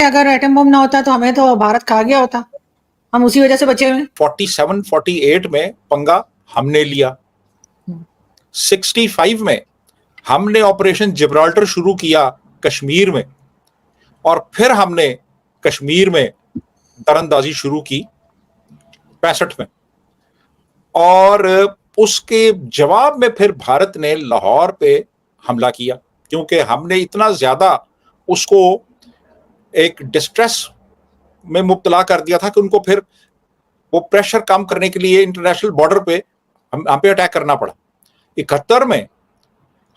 اگر atom bomb نہ ہوتا تو ہمیں تو بھارت کھا گیا ہوتا, ہم اسی وجہ سے بچے ہوئے. 47-48 میں پنگا ہم نے لیا, 65 میں ہم نے آپریشن جبرالٹر شروع کیا کشمیر میں, اور پھر ہم نے کشمیر میں تراندازی شروع کی 65 میں, اور اس کے جواب میں پھر بھارت نے لاہور پہ حملہ کیا, کیونکہ ہم نے اتنا زیادہ اس کو ایک ڈسٹریس میں مبتلا کر دیا تھا کہ ان کو پھر وہ پریشر کم کرنے کے لیے انٹرنیشنل بارڈر پہ ہم پہ اٹیک کرنا پڑا. 71 میں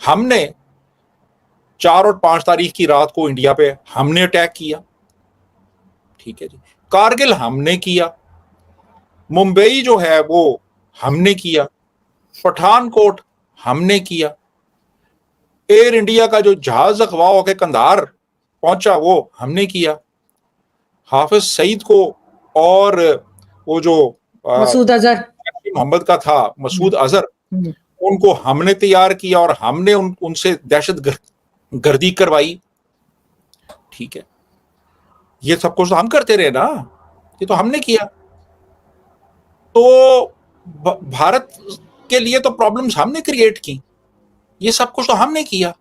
ہم نے 4 اور 5 تاریخ کی رات کو انڈیا پہ ہم نے اٹیک کیا, ٹھیک ہے جی. کارگل ہم نے کیا, ممبئی جو ہے وہ ہم نے کیا, پٹھان کوٹ ہم نے کیا, ایئر انڈیا کا جو جہاز اغوا ہو کے قندھار پہنچا وہ ہم نے کیا, حافظ سعید کو اور وہ جو مسعود اظہر محمد کا تھا مسعود اظہر, ان کو ہم نے تیار کیا اور ہم نے ان سے دہشت گردی کروائی, ٹھیک ہے. یہ سب کچھ تو ہم کرتے رہے نا, یہ تو ہم نے کیا. تو بھارت کے لیے تو پرابلمز ہم نے کریٹ کی, یہ سب کچھ تو ہم نے کیا.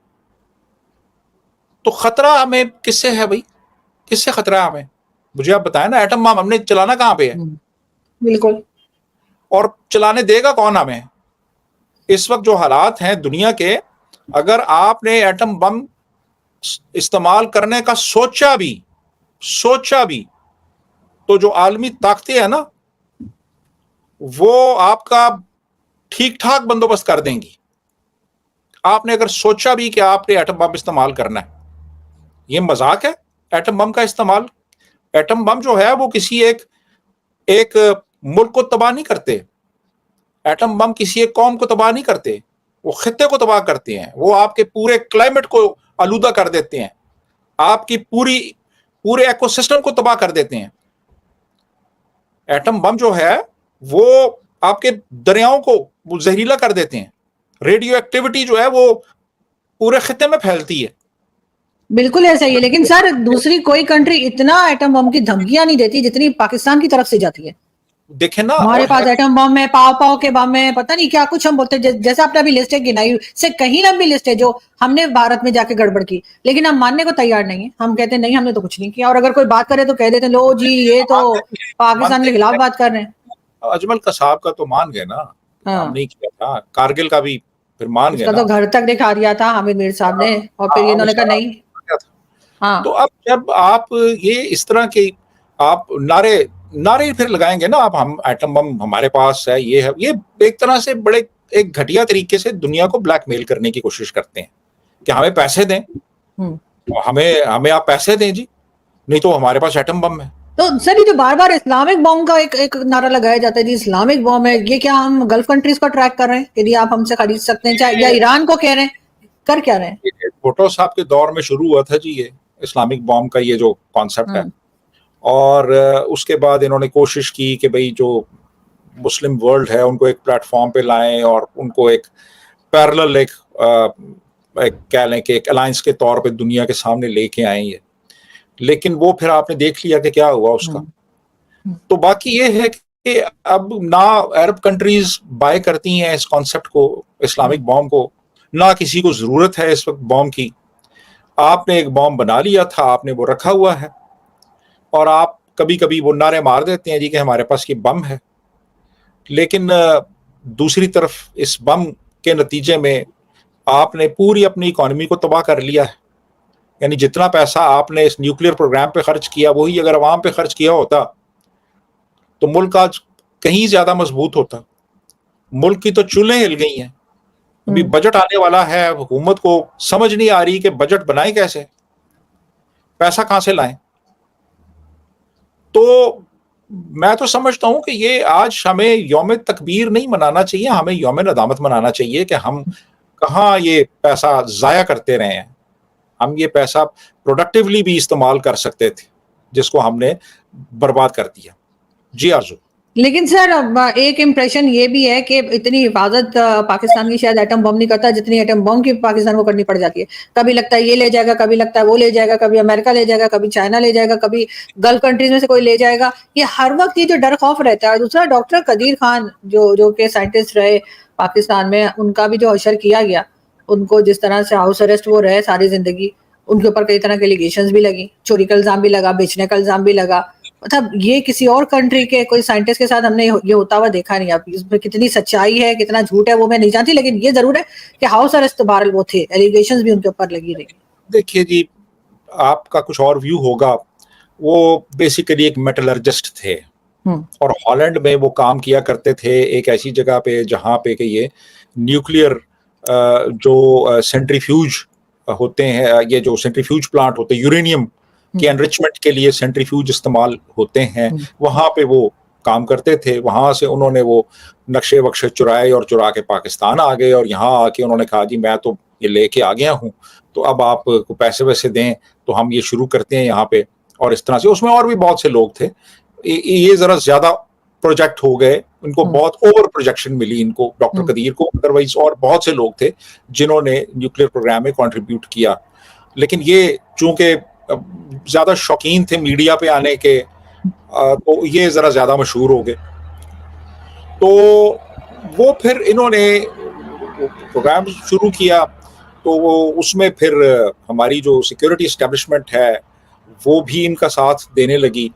تو خطرہ ہمیں کس سے ہے بھائی, کس سے خطرہ ہے ہمیں؟ مجھے آپ بتائیں نا, ایٹم بم ہم نے چلانا کہاں پہ ہے؟ بالکل. اور چلانے دے گا کون ہمیں؟ اس وقت جو حالات ہیں دنیا کے, اگر آپ نے ایٹم بم استعمال کرنے کا سوچا بھی تو جو عالمی طاقتیں ہیں نا وہ آپ کا ٹھیک ٹھاک بندوبست کر دیں گی. آپ نے اگر سوچا بھی کہ آپ نے ایٹم بم استعمال کرنا ہے, یہ مذاق ہے ایٹم بم کا استعمال. ایٹم بم جو ہے وہ کسی ایک ملک کو تباہ نہیں کرتے, ایٹم بم کسی ایک قوم کو تباہ نہیں کرتے, وہ خطے کو تباہ کرتے ہیں, وہ آپ کے پورے کلائمیٹ کو آلودہ کر دیتے ہیں, آپ کی پورے ایکو سسٹم کو تباہ کر دیتے ہیں. ایٹم بم جو ہے وہ آپ کے دریاؤں کو وہ زہریلا کر دیتے ہیں, ریڈیو ایکٹیویٹی جو ہے وہ پورے خطے میں پھیلتی ہے. بالکل ایسا ہی ہے, لیکن سر دوسری کوئی کنٹری اتنا ایٹم بم کی دھمکیاں نہیں دیتی جتنی پاکستان کی طرف سے جاتی ہے. دیکھیں نا, ہمارے پاس ایٹم بم ہے, پاؤ کے بم ہے, پتہ نہیں کیا کچھ ہم بولتے ہیں, جیسا آپ نے ابھی لسٹ گنائی سے کہیں لمبی لسٹ ہے جو ہم نے بھارت میں جا کے گڑبڑ کی, لیکن ہم ماننے کو تیار نہیں ہیں. ہم کہتے ہیں نہیں ہم نے تو کچھ نہیں کیا, اور اگر کوئی بات کرے تو کہہ دیتے ہیں لو جی یہ تو پاکستان کے خلاف بات کر رہے ہیں. اجمل قصاب کا تو مان گئے نا, ہم نہیں کیا تھا. کارگل کا بھی پھر مان اس گئے کا نا, تو گھر تک دکھا دیا تھا حامد میر صاحب نے, اور پھر انہوں نے کہا نہیں. ہاں تو اب جب آپ یہ اس طرح کے آپ نعرے پھر لگائیں گے نا, آپ ہم ایٹم بم ہمارے پاس ہے, یہ ہے, یہ ایک طرح سے بڑے ایک گھٹیا طریقے سے دنیا کو بلیک میل کرنے کی کوشش کرتے ہیں کہ ہمیں پیسے دیں, ہمیں آپ پیسے دیں جی, نہیں تو ہمارے پاس ایٹم بم ہے. تو سر یہ جو بار بار اسلامک بام کا ایک نعرہ لگایا جاتا ہے جی اسلامک بام ہے, یہ کیا ہم گلف کنٹریز کو ٹریک کر رہے ہیں کہ آپ ہم سے خرید سکتے ہیں, چاہے یا ایران کو کہہ رہے ہیں, کر کیا رہے ہیں؟ بھٹو صاحب کے دور میں شروع ہوا تھا جی یہ اسلامک بام کا یہ جو کانسیپٹ ہے, اور اس کے بعد انہوں نے کوشش کی کہ بھئی جو مسلم ورلڈ ہے ان کو ایک پلیٹ فارم پہ لائیں اور ان کو ایک پیرلل ایک کہہ لیں کہ ایک الائنس کے طور پہ دنیا کے سامنے لے کے آئیں یہ, لیکن وہ پھر آپ نے دیکھ لیا کہ کیا ہوا اس کا. تو باقی یہ ہے کہ اب نہ عرب کنٹریز بائی کرتی ہیں اس کانسیپٹ کو, اسلامک بام کو, نہ کسی کو ضرورت ہے اس وقت بام کی. آپ نے ایک بام بنا لیا تھا, آپ نے وہ رکھا ہوا ہے, اور آپ کبھی کبھی وہ نعرے مار دیتے ہیں جی کہ ہمارے پاس یہ بم ہے, لیکن دوسری طرف اس بم کے نتیجے میں آپ نے پوری اپنی اکانومی کو تباہ کر لیا ہے. یعنی جتنا پیسہ آپ نے اس نیوکلیئر پروگرام پہ خرچ کیا وہی اگر عوام پہ خرچ کیا ہوتا تو ملک آج کہیں زیادہ مضبوط ہوتا. ملک کی تو چولیں ہل گئی ہیں. ابھی بجٹ آنے والا ہے, حکومت کو سمجھ نہیں آ رہی کہ بجٹ بنائیں کیسے, پیسہ کہاں سے لائیں. تو میں تو سمجھتا ہوں کہ یہ آج ہمیں یوم تکبیر نہیں منانا چاہیے, ہمیں یوم ندامت منانا چاہیے کہ ہم کہاں یہ پیسہ ضائع کرتے رہے ہیں. ہم یہ پیسہ پروڈکٹیولی بھی استعمال کر سکتے تھے جس کو ہم نے برباد کر دیا. جی آرزو. لیکن سر ایک امپریشن یہ بھی ہے کہ اتنی حفاظت پاکستان کی شاید ایٹم بم نہیں کرتا جتنی ایٹم بم کی پاکستان کو کرنی پڑ جاتی ہے. کبھی لگتا ہے یہ لے جائے گا, کبھی لگتا ہے وہ لے جائے گا, کبھی امریکہ لے جائے گا, کبھی چائنا لے جائے گا, کبھی گلف کنٹریز میں سے کوئی لے جائے گا. یہ ہر وقت یہ جو ڈر خوف رہتا ہے. اور دوسرا ڈاکٹر قدیر خان جو کہ سائنٹسٹ رہے پاکستان میں, ان کا بھی جو حشر کیا گیا, ان کو جس طرح سے ہاؤس اریسٹ وہ رہے ساری زندگی, ان کے اوپر کئی طرح کے ایلیگیشنز بھی لگی, چوری کا الزام بھی لگا, بیچنے کا الزام بھی لگا. مطلب یہ کسی اور کنٹری کے کوئی سائنٹسٹ کے ساتھ ہم نے یہ ہوتا ہوا دیکھا نہیں. اب اس میں کتنی سچائی ہے کتنا جھوٹ ہے وہ میں نہیں جانتی, لیکن یہ ضرور ہے کہ ہاؤس اریسٹ تو بہرحال وہ تھے, ایلیگیشنز بھی ان کے اوپر لگی رہی. دیکھیے جی, آپ کا کچھ اور ویو ہوگا. وہ بیسیکلی ایک میٹلرجسٹ تھے اور ہالینڈ میں وہ کام کیا کرتے تھے ایک ایسی جگہ پہ جہاں پہ کہ یہ نیوکلیئر جو سینٹریفیوج ہوتے ہیں, یہ جو سینٹریفیوج پلانٹ ہوتے ہیں یورینیم کے انریچمنٹ کے لیے سینٹریفیوج استعمال ہوتے ہیں, وہاں پہ وہ کام کرتے تھے. وہاں سے انہوں نے وہ نقشے وقشے چرائے اور چرا کے پاکستان آ گئے, اور یہاں آ کے انہوں نے کہا جی میں تو یہ لے کے آ گیا ہوں, تو اب آپ کو پیسے ویسے دیں تو ہم یہ شروع کرتے ہیں یہاں پہ. اور اس طرح سے اس میں اور بھی بہت سے لوگ تھے. یہ ذرا زیادہ پروجیکٹ ہو گئے, ان کو بہت اوور پروجیکشن ملی ان کو, ڈاکٹر قدیر کو. ادروائز اور بہت سے لوگ تھے جنہوں نے نیوکلیئر پروگرام میں کنٹریبیوٹ کیا, لیکن یہ چونکہ زیادہ شوقین تھے میڈیا پہ آنے کے, تو یہ ذرا زیادہ مشہور ہو گئے. تو وہ پھر انہوں نے پروگرام شروع کیا, تو وہ اس میں پھر ہماری جو سیکورٹی اسٹیبلشمنٹ ہے وہ بھی ان کا ساتھ دینے لگی.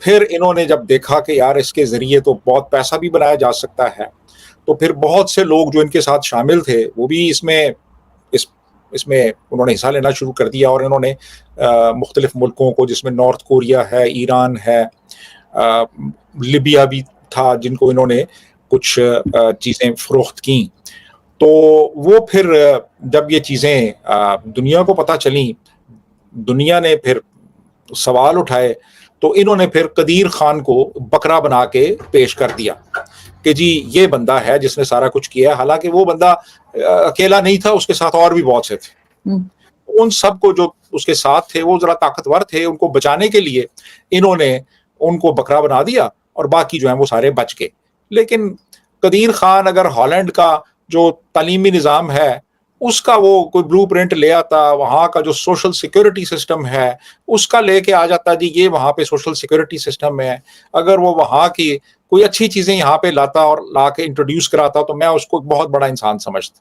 پھر انہوں نے جب دیکھا کہ یار اس کے ذریعے تو بہت پیسہ بھی بنایا جا سکتا ہے, تو پھر بہت سے لوگ جو ان کے ساتھ شامل تھے وہ بھی اس میں انہوں نے حصہ لینا شروع کر دیا. اور انہوں نے مختلف ملکوں کو, جس میں نارتھ کوریا ہے, ایران ہے, لیبیا بھی تھا, جن کو انہوں نے کچھ چیزیں فروخت کیں. تو وہ پھر جب یہ چیزیں دنیا کو پتہ چلیں, دنیا نے پھر سوال اٹھائے, تو انہوں نے پھر قدیر خان کو بکرا بنا کے پیش کر دیا کہ جی یہ بندہ ہے جس نے سارا کچھ کیا. حالانکہ وہ بندہ اکیلا نہیں تھا, اس کے ساتھ اور بھی بہت سے تھے. ان سب کو جو اس کے ساتھ تھے وہ ذرا طاقتور تھے, ان کو بچانے کے لیے انہوں نے ان کو بکرا بنا دیا, اور باقی جو ہیں وہ سارے بچ گئے. لیکن قدیر خان اگر ہالینڈ کا جو تعلیمی نظام ہے اس کا وہ کوئی بلو پرنٹ لے آتا, وہاں کا جو سوشل سیکورٹی سسٹم ہے اس کا لے کے آ جاتا, جی یہ وہاں پہ سوشل سیکورٹی سسٹم ہے, اگر وہ وہاں کی کوئی اچھی چیزیں یہاں پہ لاتا اور لا کے انٹروڈیوس کراتا, تو میں اس کو ایک بہت بڑا انسان سمجھتا.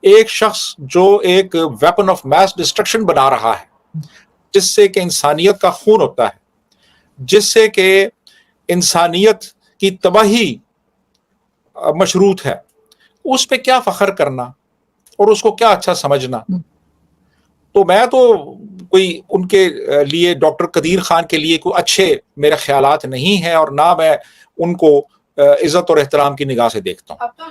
ایک شخص جو ایک ویپن آف میس ڈسٹرکشن بنا رہا ہے, جس سے کہ انسانیت کا خون ہوتا ہے, جس سے کہ انسانیت کی تباہی مشروط ہے, اس پہ کیا فخر کرنا اور اس کو کیا اچھا سمجھنا. تو میں تو کوئی ان کے لیے, ڈاکٹر قدیر خان کے لیے کوئی اچھے میرے خیالات نہیں ہیں, اور نہ میں ان کو عزت اور احترام کی نگاہ سے دیکھتا ہوں.